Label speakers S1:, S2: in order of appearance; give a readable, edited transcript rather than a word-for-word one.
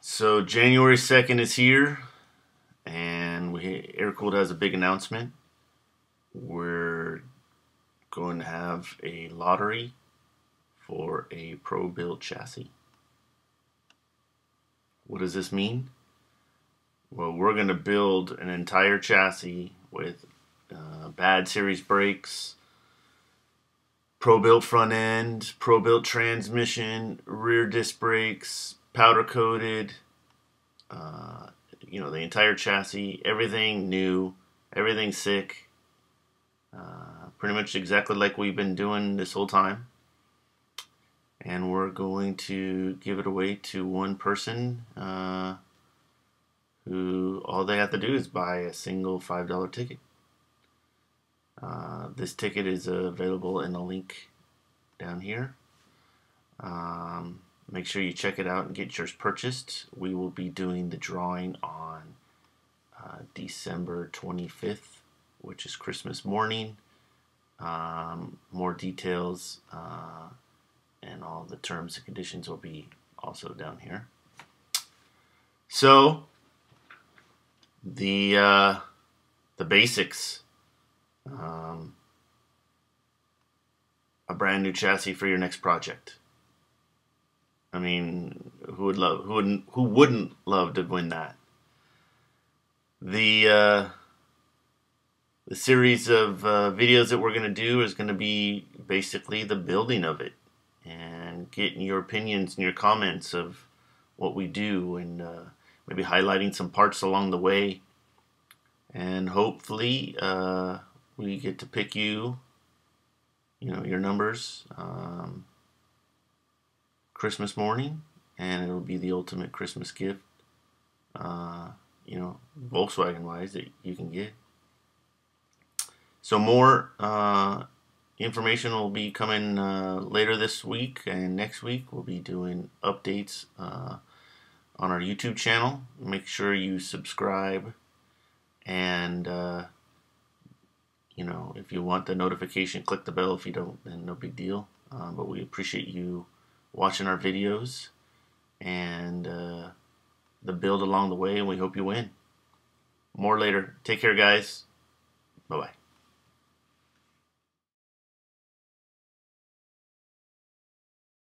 S1: So January 2nd is here, and Airkewld has a big announcement. We're going to have a lottery for a PRObuilt chassis. What does this mean? Well, we're going to build an entire chassis with bad series brakes, PRObuilt front end, PRObuilt transmission, rear disc brakes, powder coated, the entire chassis, everything new, everything sick, pretty much exactly like we've been doing this whole time. And we're going to give it away to one person who all they have to do is buy a single $5 ticket. This ticket is available in the link down here. Make sure you check it out and get yours purchased. We will be doing the drawing on December 25th, which is Christmas morning. More details and all the terms and conditions will be also down here. So the basics. A brand new chassis for your next project. I mean, who wouldn't love to win that? The series of videos that we're going to do is going to be basically the building of it and getting your opinions and your comments of what we do, and maybe highlighting some parts along the way, and hopefully we get to pick your numbers Christmas morning, and it'll be the ultimate Christmas gift, Volkswagen wise, that you can get. So more information will be coming later this week, and next week we'll be doing updates on our YouTube channel. Make sure you subscribe, and if you want the notification, click the bell. If you don't, then no big deal. But we appreciate you watching our videos and the build along the way, and we hope you win. More later. Take care, guys. Bye-bye.